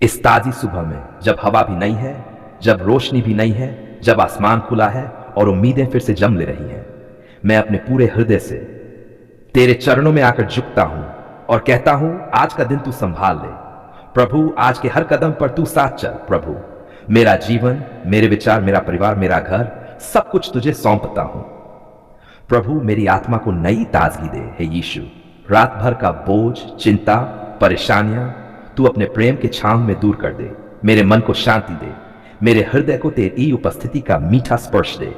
इस ताजी सुबह में, जब हवा भी नहीं है, जब रोशनी भी नहीं है, जब आसमान खुला है और उम्मीदें फिर से जम ले रही हैं, मैं अपने पूरे हृदय से तेरे चरणों में आकर झुकता हूं और कहता हूं, आज का दिन तू संभाल ले प्रभु। आज के हर कदम पर तू साथ चल प्रभु। मेरा जीवन, मेरे विचार, मेरा परिवार, मेरा घर, सब कुछ तुझे सौंपता हूं प्रभु। मेरी आत्मा को नई ताजगी दे हे यीशु। रात भर का बोझ, चिंता, परेशानियां तू अपने प्रेम के छांव में दूर कर दे। मेरे मन को शांति दे। मेरे हृदय को तेरी उपस्थिति का मीठा स्पर्श दे।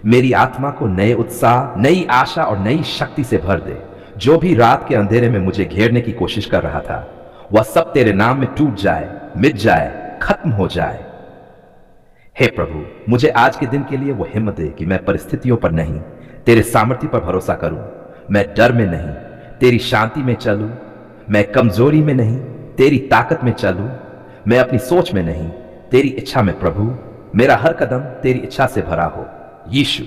मेरी आत्मा को नए उत्साह, नई आशा और नई शक्ति से भर दे। जो भी रात के अंधेरे में मुझे घेरने की कोशिश कर रहा था, वह सब तेरे नाम में टूट जाए, मिट जाए, खत्म हो जाए। हे प्रभु, मुझे आज के दिन के लिए वो हिम्मत दे कि मैं परिस्थितियों पर नहीं, तेरे सामर्थ्य पर भरोसा करूं। मैं डर में नहीं, तेरी शांति में चलूं। मैं कमजोरी में नहीं, तेरी ताकत में चलूं। मैं अपनी सोच में नहीं, तेरी इच्छा में प्रभु। मेरा हर कदम तेरी इच्छा से भरा हो यीशु।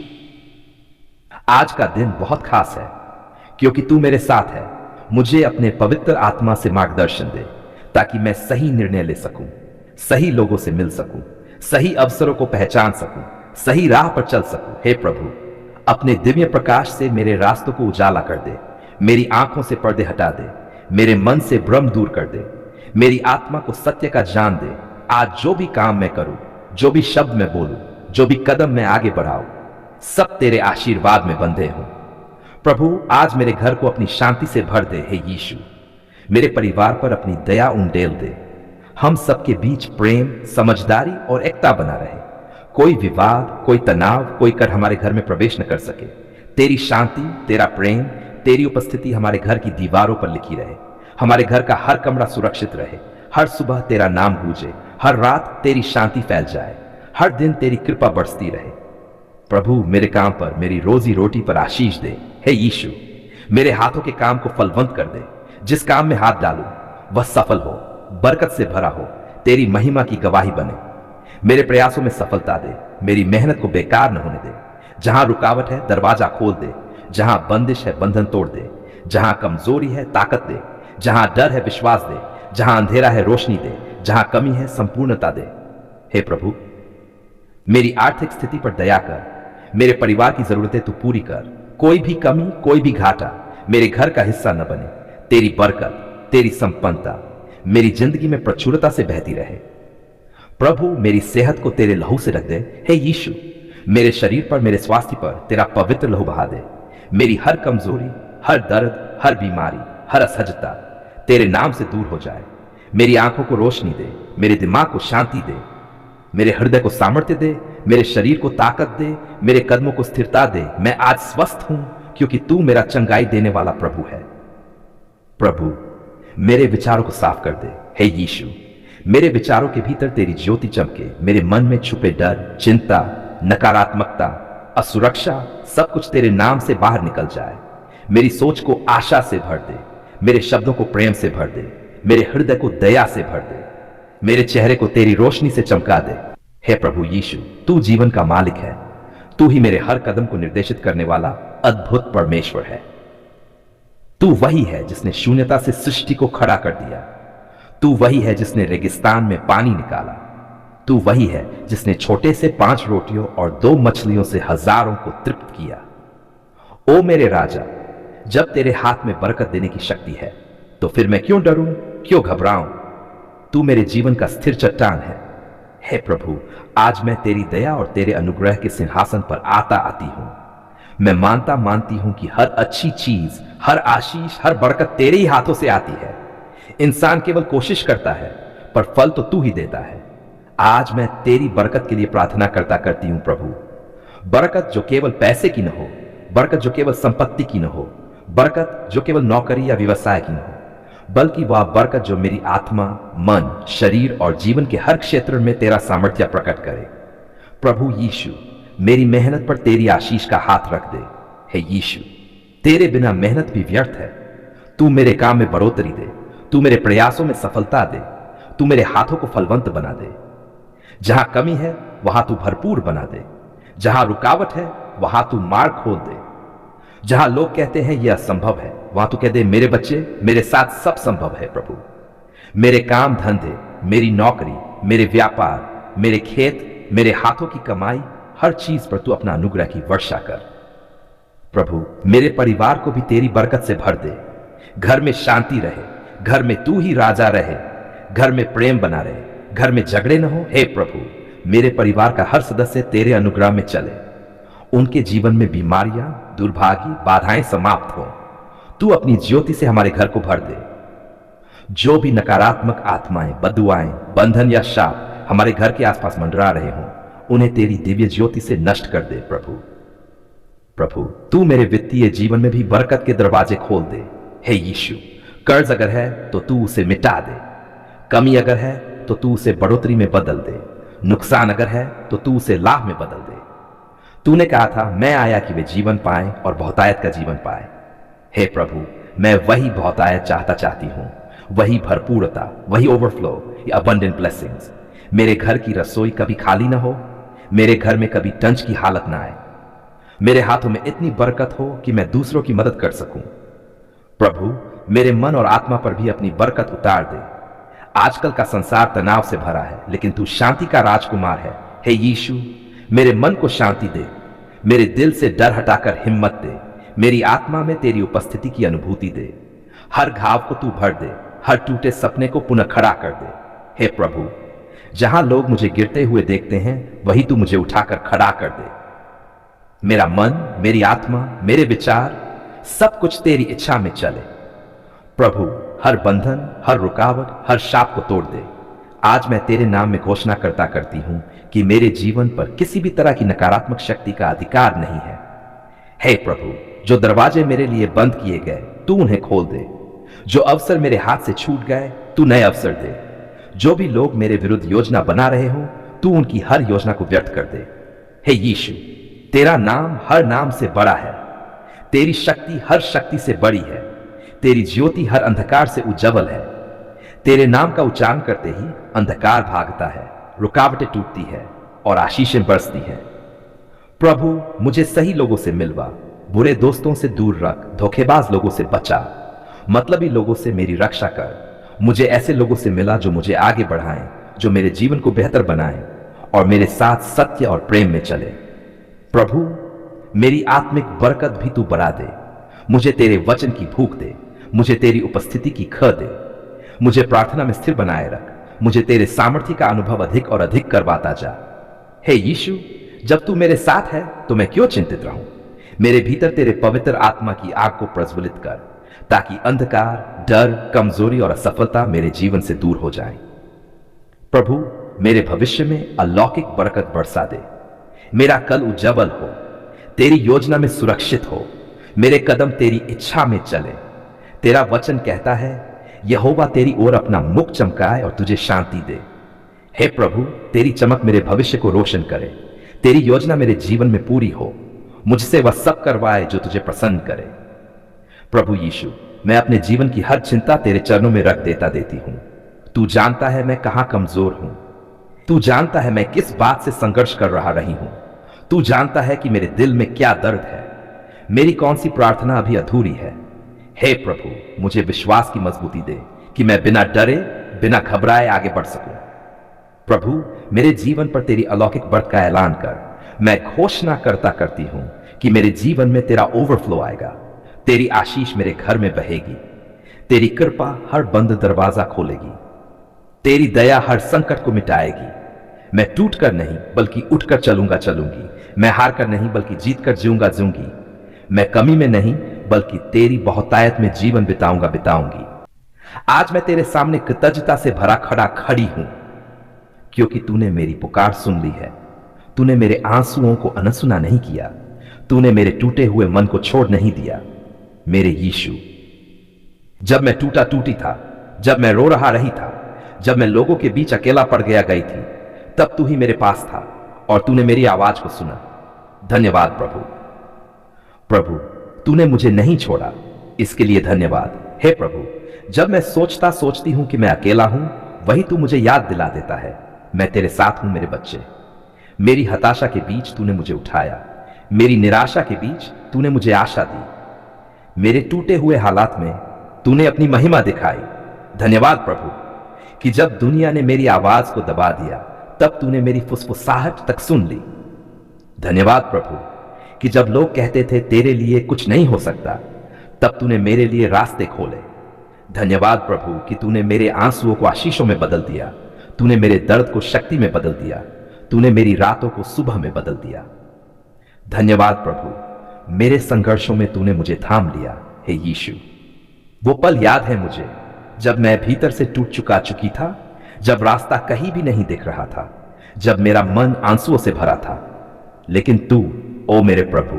आज का दिन बहुत खास है क्योंकि तू मेरे साथ है। मुझे अपने पवित्र आत्मा से मार्गदर्शन दे ताकि मैं सही निर्णय ले सकूं, सही लोगों से मिल सकूं, सही अवसरों को पहचान सकूं, सही राह पर चल सकूं। हे प्रभु, अपने दिव्य प्रकाश से मेरे रास्तों को उजाला कर दे। मेरी आंखों से पर्दे हटा दे। मेरे मन से भ्रम दूर कर दे। मेरी आत्मा को सत्य का ज्ञान दे। आज जो भी काम मैं करूं, जो भी शब्द मैं बोलूं, जो भी कदम मैं आगे बढ़ाऊं, सब तेरे आशीर्वाद में बंधे हों प्रभु। आज मेरे घर को अपनी शांति से भर दे हे यीशु। मेरे परिवार पर अपनी दया उंडेल दे। हम सबके बीच प्रेम, समझदारी और एकता बना रहे। कोई विवाद, कोई तनाव, कोई कर हमारे घर में प्रवेश न कर सके। तेरी शांति, तेरा प्रेम, तेरी उपस्थिति हमारे घर की दीवारों पर लिखी रहे। हमारे घर का हर कमरा सुरक्षित रहे। हर सुबह तेरा नाम गूंजे। हर रात तेरी शांति फैल जाए। हर दिन तेरी कृपा बरसती रहे प्रभु। मेरे काम पर, मेरी रोजी रोटी पर आशीष दे हे यीशु। मेरे हाथों के काम को फलवंत कर दे। जिस काम में हाथ डालूं वह सफल हो, बरकत से भरा हो, तेरी महिमा की गवाही बने। मेरे प्रयासों में सफलता दे। मेरी मेहनत को बेकार न होने दे। जहां रुकावट है दरवाजा खोल दे। जहां बंदिश है बंधन तोड़ दे। जहां कमजोरी है ताकत दे। जहां डर है विश्वास दे। जहां अंधेरा है रोशनी दे। जहां कमी है संपूर्णता दे हे प्रभु। मेरी आर्थिक स्थिति पर दया कर। मेरे परिवार की जरूरतें तू पूरी कर। कोई भी कमी, कोई भी घाटा मेरे घर का हिस्सा न बने। तेरी बरकत, तेरी संपन्नता मेरी जिंदगी में प्रचुरता से बहती रहे प्रभु। मेरी सेहत को तेरे लहू से रख दे हे यीशु। मेरे शरीर पर, मेरे स्वास्थ्य पर तेरा पवित्र लहू बहा दे। मेरी हर कमजोरी, हर दर्द, हर बीमारी, हर असहजता तेरे नाम से दूर हो जाए। मेरी आंखों को रोशनी दे। मेरे दिमाग को शांति दे। मेरे हृदय को सामर्थ्य दे। मेरे शरीर को ताकत दे। मेरे कदमों को स्थिरता दे। मैं आज स्वस्थ हूं क्योंकि तू मेरा चंगाई देने वाला प्रभु है प्रभु। मेरे विचारों को साफ कर दे हे यीशु। मेरे विचारों के भीतर तेरी ज्योति चमके। मेरे मन में छुपे डर, चिंता, नकारात्मकता, असुरक्षा सब कुछ तेरे नाम से बाहर निकल जाए। मेरी सोच को आशा से भर दे। मेरे शब्दों को प्रेम से भर दे। मेरे हृदय को दया से भर दे। मेरे चेहरे को तेरी रोशनी से चमका दे हे प्रभु यीशु। तू जीवन का मालिक है। तू ही मेरे हर कदम को निर्देशित करने वाला अद्भुत परमेश्वर है। तू वही है जिसने शून्यता से सृष्टि को खड़ा कर दिया। तू वही है जिसने रेगिस्तान में पानी निकाला। तू वही है जिसने छोटे से 5 रोटियों और 2 मछलियों से हजारों को तृप्त किया। ओ मेरे राजा, जब तेरे हाथ में बरकत देने की शक्ति है तो फिर मैं क्यों डरूं, क्यों घबराऊं। तू मेरे जीवन का स्थिर चट्टान है हे प्रभु। आज मैं तेरी दया और तेरे अनुग्रह के सिंहासन पर आता आती हूं। मैं मानती हूं कि हर अच्छी चीज, हर आशीष, हर बरकत तेरे ही हाथों से आती है। इंसान केवल कोशिश करता है पर फल तो तू ही देता है। आज मैं तेरी बरकत के लिए प्रार्थना करती हूं प्रभु। बरकत जो केवल पैसे की न हो, बरकत जो केवल संपत्ति की न हो, बरकत जो केवल नौकरी या व्यवसाय की न हो, बल्कि वह बरकत जो मेरी आत्मा, मन, शरीर और जीवन के हर क्षेत्र में तेरा सामर्थ्य प्रकट करे प्रभु यीशु। मेरी मेहनत पर तेरी आशीष का हाथ रख दे हे यीशु। तेरे बिना मेहनत भी व्यर्थ है। तू मेरे काम में बढ़ोतरी दे। तू मेरे प्रयासों में सफलता दे। तू मेरे हाथों को फलवंत बना दे। जहां कमी है वहां तू भरपूर बना दे। जहां रुकावट है वहां तू मार्ग खोल दे। जहां लोग कहते हैं यह असंभव है, वहां तू कह दे मेरे बच्चे, मेरे साथ सब संभव है प्रभु। मेरे काम धंधे, मेरी नौकरी, मेरे व्यापार, मेरे खेत, मेरे हाथों की कमाई, हर चीज पर तू अपना अनुग्रह की वर्षा कर। प्रभु मेरे परिवार को भी तेरी बरकत से भर दे। घर में शांति रहे, घर में तू ही राजा रहे, घर में प्रेम बना रहे, घर में झगड़े न हो। हे प्रभु मेरे परिवार का हर सदस्य तेरे अनुग्रह में चले, उनके जीवन में बीमारियां, दुर्भाग्य, बाधाएं समाप्त हो। तू अपनी ज्योति से हमारे घर को भर दे। जो भी नकारात्मक आत्माएं, बदुआएं, बंधन या शाप हमारे घर के आसपास मंडरा रहे हों, उन्हें तेरी दिव्य ज्योति से नष्ट कर दे। प्रभु तू मेरे वित्तीय जीवन में भी बरकत के दरवाजे खोल दे। हे यीशु कर्ज अगर है तो तू उसे मिटा दे, कमी अगर है तो तू उसे बढ़ोतरी में बदल दे, नुकसान अगर है तो तू उसे लाभ में बदल दे। तूने कहा था मैं आया कि वे जीवन पाएं और बहुतायत का जीवन पाए। हे प्रभु मैं वही बहुतायत चाहती हूं, वही भरपूरता, वही ओवरफ्लो, अबंडेंट ब्लेसिंग्स। मेरे घर की रसोई कभी खाली ना हो, मेरे घर में कभी टंच की हालत ना आए, मेरे हाथों में इतनी बरकत हो कि मैं दूसरों की मदद कर सकूं। प्रभु मेरे मन और आत्मा पर भी अपनी बरकत उतार दे। आजकल का संसार तनाव से भरा है, लेकिन तू शांति का राजकुमार है। हे यीशु मेरे मन को शांति दे, मेरे दिल से डर हटाकर हिम्मत दे, मेरी आत्मा में तेरी उपस्थिति की अनुभूति दे। हर घाव को तू भर दे, हर टूटे सपने को पुनः खड़ा कर दे। हे प्रभु जहां लोग मुझे गिरते हुए देखते हैं, वही तू मुझे उठाकर खड़ा कर दे। मेरा मन, मेरी आत्मा, मेरे विचार, सब कुछ तेरी इच्छा में चले। प्रभु हर बंधन, हर रुकावट, हर शाप को तोड़ दे। आज मैं तेरे नाम में घोषणा करती हूं कि मेरे जीवन पर किसी भी तरह की नकारात्मक शक्ति का अधिकार नहीं है। हे प्रभु जो दरवाजे मेरे लिए बंद किए गए तू उन्हें खोल दे, जो अवसर मेरे हाथ से छूट गए तू नए अवसर दे। जो भी लोग मेरे विरुद्ध योजना बना रहे हो तू उनकी हर योजना को व्यर्थ कर दे। हे यीशु तेरा नाम हर नाम से बड़ा है, तेरी शक्ति हर शक्ति से बड़ी है, तेरी ज्योति हर अंधकार से उज्जवल है। तेरे नाम का उच्चारण करते ही अंधकार भागता है, रुकावटें टूटती है और आशीषें बरसती हैं। प्रभु मुझे सही लोगों से मिलवा, बुरे दोस्तों से दूर रख, धोखेबाज लोगों से बचा, मतलबी लोगों से मेरी रक्षा कर। मुझे ऐसे लोगों से मिला जो मुझे आगे बढ़ाएं, जो मेरे जीवन को बेहतर बनाएं और मेरे साथ सत्य और प्रेम में चले। प्रभु मेरी आत्मिक बरकत भी तू बढ़ा दे। मुझे तेरे वचन की भूख दे, मुझे तेरी उपस्थिति की ख दे, मुझे प्रार्थना में स्थिर बनाए रख, मुझे तेरे सामर्थ्य का अनुभव अधिक और अधिक करवाता जा। हे यीशु जब तू मेरे साथ है तो मैं क्यों चिंतित रहूं। मेरे भीतर तेरे पवित्र आत्मा की आग को प्रज्वलित कर, ताकि अंधकार, डर, कमजोरी और असफलता मेरे जीवन से दूर हो जाए। प्रभु मेरे भविष्य में अलौकिक बरकत बरसा दे। मेरा कल उज्जवल हो, तेरी योजना में सुरक्षित हो, मेरे कदम तेरी इच्छा में चले। तेरा वचन कहता है यहोवा तेरी ओर अपना मुख चमकाए और तुझे शांति दे। हे प्रभु तेरी चमक मेरे भविष्य को रोशन करे, तेरी योजना मेरे जीवन में पूरी हो, मुझसे वह सब करवाए जो तुझे प्रसन्न करे। प्रभु यीशु मैं अपने जीवन की हर चिंता तेरे चरणों में रख देती हूं। तू जानता है मैं कहां कमजोर हूं, तू जानता है मैं किस बात से संघर्ष कर रही हूं, तू जानता है कि मेरे दिल में क्या दर्द है, मेरी कौन सी प्रार्थना अभी अधूरी है। हे प्रभु मुझे विश्वास की मजबूती दे कि मैं बिना डरे, बिना घबराए आगे बढ़ सकूं। प्रभु मेरे जीवन पर तेरी अलौकिक बढ़त का ऐलान कर। मैं घोषणा करती हूं कि मेरे जीवन में तेरा ओवरफ्लो आएगा, तेरी आशीष मेरे घर में बहेगी, तेरी कृपा हर बंद दरवाजा खोलेगी, तेरी दया हर संकट को मिटाएगी। मैं टूट कर नहीं बल्कि उठकर चलूंगी, मैं हार कर नहीं बल्कि जीत कर जीऊंगी, मैं कमी में नहीं बल्कि तेरी बहुतायत में जीवन बिताऊंगी। आज मैं तेरे सामने कृतज्ञता से भरा खड़ी हूं, क्योंकि तूने मेरी पुकार सुन ली है। तूने मेरे आंसुओं को अनसुना नहीं किया, तूने मेरे टूटे हुए मन को छोड़ नहीं दिया। मेरे यीशु जब मैं टूटी था, जब मैं रो रही था, जब मैं लोगों के बीच अकेला पड़ गई थी, तब तू ही मेरे पास था और तूने मेरी आवाज को सुना। धन्यवाद प्रभु तूने मुझे नहीं छोड़ा, इसके लिए धन्यवाद। हे प्रभु जब मैं सोचती हूं कि मैं अकेला हूं, वही तू मुझे याद दिला देता है मैं तेरे साथ हूं। मेरे बच्चे, मेरी हताशा के बीच तूने मुझे उठाया, मेरी निराशा के बीच तूने मुझे आशा दी, मेरे टूटे हुए हालात में तूने अपनी महिमा दिखाई। धन्यवाद प्रभु कि जब दुनिया ने मेरी आवाज को दबा दिया तब तूने मेरी फुसफुसाहट तक सुन ली। धन्यवाद प्रभु कि जब लोग कहते थे तेरे लिए कुछ नहीं हो सकता, तब तूने मेरे लिए रास्ते खोले। धन्यवाद प्रभु कि तूने मेरे आंसुओं को आशीषों में बदल दिया, तूने मेरे दर्द को शक्ति में बदल दिया, तूने मेरी रातों को सुबह में बदल दिया। धन्यवाद प्रभु, मेरे संघर्षों में तूने मुझे थाम लिया। हे यीशु, वो पल याद है मुझे जब मैं भीतर से टूट चुकी था, जब रास्ता कहीं भी नहीं दिख रहा था, जब मेरा मन आंसुओं से भरा था। लेकिन तू, ओ मेरे प्रभु,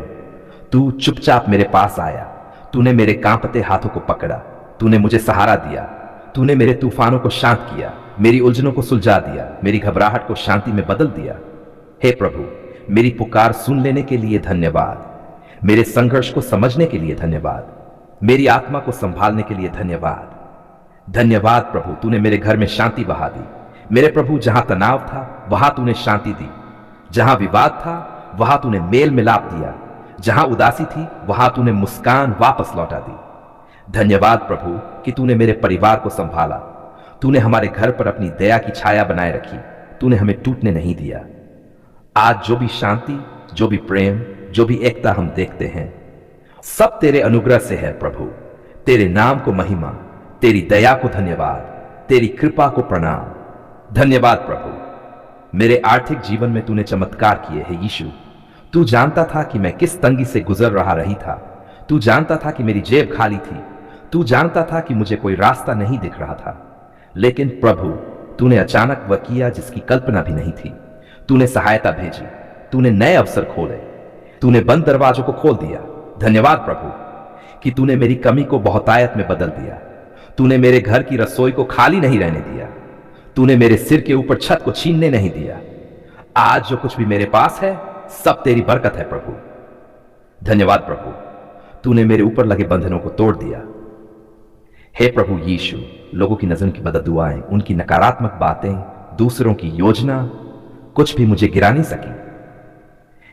तू चुपचाप मेरे पास आया, तूने मेरे कांपते हाथों को पकड़ा, तूने मुझे सहारा दिया, तूने मेरे तूफानों को शांत किया, मेरी उलझनों को सुलझा दिया, मेरी घबराहट को शांति में बदल दिया। हे प्रभु, मेरी पुकार सुन लेने के लिए धन्यवाद, मेरे संघर्ष को समझने के लिए धन्यवाद, मेरी आत्मा को संभालने के लिए धन्यवाद। धन्यवाद प्रभु, तूने मेरे घर में शांति बहा दी। मेरे प्रभु, जहां तनाव था वहां तूने शांति दी, जहां विवाद था वहां तूने मेल मिलाप दिया, जहां उदासी थी वहां तूने मुस्कान वापस लौटा दी। धन्यवाद प्रभु कि तूने मेरे परिवार को संभाला, तूने हमारे घर पर अपनी दया की छाया बनाए रखी, तूने हमें टूटने नहीं दिया। आज जो भी शांति, जो भी प्रेम, जो भी एकता हम देखते हैं, सब तेरे अनुग्रह से है प्रभु। तेरे नाम को महिमा, तेरी दया को धन्यवाद, तेरी कृपा को प्रणाम। धन्यवाद प्रभु, मेरे आर्थिक जीवन में तूने चमत्कार किए हैं यीशु। तू जानता था कि मैं किस तंगी से गुजर रही था, तू जानता था कि मेरी जेब खाली थी, तू जानता था कि मुझे कोई रास्ता नहीं दिख रहा था। लेकिन प्रभु, तूने अचानक वह किया जिसकी कल्पना भी नहीं थी। तूने सहायता भेजी, तूने नए अवसर खोले, तूने बंद दरवाजों को खोल दिया। धन्यवाद प्रभु कि तूने मेरी कमी को बहुतायत में बदल दिया, तूने मेरे घर की रसोई को खाली नहीं रहने दिया, तूने मेरे सिर के ऊपर छत को छीनने नहीं दिया। आज जो कुछ भी मेरे पास है सब तेरी बरकत है प्रभु। धन्यवाद प्रभु, तूने मेरे ऊपर लगे बंधनों को तोड़ दिया। हे प्रभु यीशु, लोगों की नजरों की बददुआएं, उनकी नकारात्मक बातें, दूसरों की योजना कुछ भी मुझे गिरा नहीं सकी,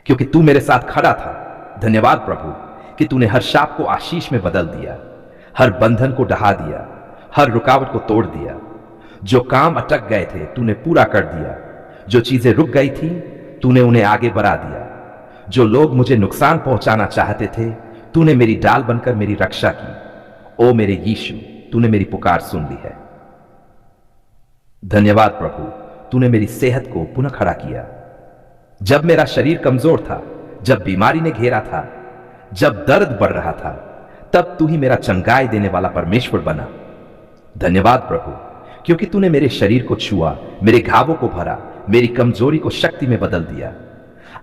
क्योंकि तू मेरे साथ खड़ा था। धन्यवाद प्रभु कि तूने हर शाप को आशीष में बदल दिया, हर बंधन को ढहा दिया, हर रुकावट को तोड़ दिया। जो काम अटक गए थे तूने पूरा कर दिया, जो चीजें रुक गई थी तूने उन्हें आगे बढ़ा दिया। जो लोग मुझे नुकसान पहुंचाना चाहते थे तूने मेरी डाल बनकर मेरी रक्षा की। ओ मेरे यीशु, तूने मेरी पुकार सुन ली है। धन्यवाद प्रभु, तूने मेरी सेहत को पुनः खड़ा किया। जब मेरा शरीर कमजोर था, जब बीमारी ने घेरा था, जब दर्द बढ़ रहा था, तब तू ही मेरा चंगाई देने वाला परमेश्वर बना। धन्यवाद प्रभु, क्योंकि तूने मेरे शरीर को छुआ, मेरे घावों को भरा, मेरी कमजोरी को शक्ति में बदल दिया।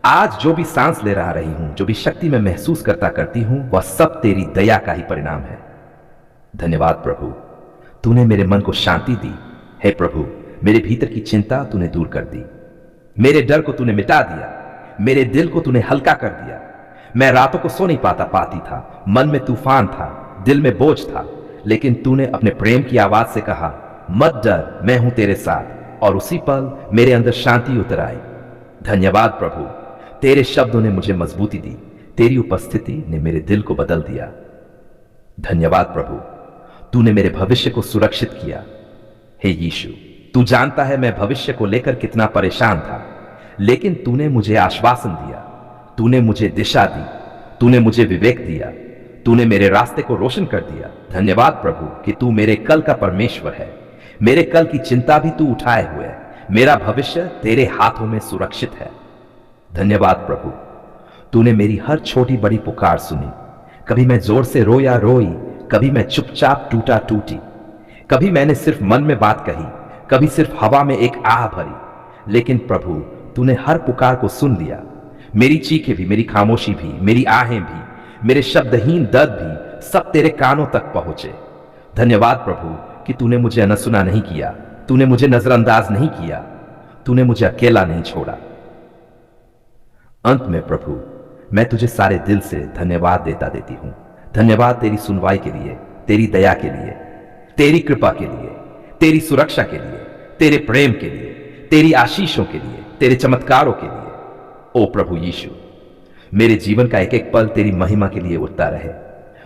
आज जो भी सांस ले रही हूं, जो भी शक्ति में महसूस करती हूं, वह सब तेरी दया का ही परिणाम है। धन्यवाद प्रभु, तूने मेरे मन को शांति दी। हे प्रभु, मेरे भीतर की चिंता तूने दूर कर दी, मेरे डर को तूने मिटा दिया, मेरे दिल को तूने हल्का कर दिया। मैं रातों को सो नहीं पाती था, मन में तूफान था, दिल में बोझ था, लेकिन तूने अपने प्रेम की आवाज से कहा, मत डर, मैं हूं तेरे साथ। और उसी पल मेरे अंदर शांति उतर आई। धन्यवाद प्रभु, तेरे शब्दों ने मुझे मजबूती दी, तेरी उपस्थिति ने मेरे दिल को बदल दिया। धन्यवाद प्रभु, तूने मेरे भविष्य को सुरक्षित किया। हे यीशु, तू जानता है मैं भविष्य को लेकर कितना परेशान था, लेकिन तूने मुझे आश्वासन दिया, तूने मुझे दिशा दी, तूने मुझे विवेक दिया, तूने मेरे रास्ते को रोशन कर दिया। धन्यवाद प्रभु कि तू मेरे कल का परमेश्वर है, मेरे कल की चिंता भी तू उठाए हुए है, मेरा भविष्य तेरे हाथों में सुरक्षित है। धन्यवाद प्रभु, तूने मेरी हर छोटी बड़ी पुकार सुनी। कभी मैं जोर से रोई, कभी मैं चुपचाप टूटी, कभी मैंने सिर्फ मन में बात कही, कभी सिर्फ हवा में एक आह भरी। लेकिन प्रभु, तूने हर पुकार को सुन लिया। मेरी चीखें भी, मेरी खामोशी भी, मेरी आहें भी, मेरे शब्दहीन दर्द भी सब तेरे कानों तक पहुंचे। धन्यवाद प्रभु कि तूने मुझे अनसुना नहीं किया, तूने मुझे नजरअंदाज नहीं किया, तूने मुझे अकेला नहीं छोड़ा। अंत में प्रभु, मैं तुझे सारे दिल से धन्यवाद देती हूं। धन्यवाद तेरी सुनवाई के लिए, तेरी दया के लिए, तेरी कृपा के लिए, तेरी सुरक्षा के लिए, तेरे प्रेम के लिए, तेरी आशीषों के लिए, तेरे चमत्कारों के लिए। ओ प्रभु यीशु, मेरे जीवन का एक एक पल तेरी महिमा के लिए उठता रहे।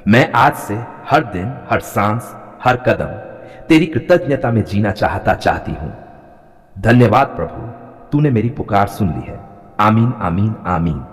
मैं आज से हर दिन, हर सांस, हर कदम तेरी कृतज्ञता में जीना चाहती हूं। धन्यवाद प्रभु, तूने मेरी पुकार सुन ली है। आमीन आमीन आमीन।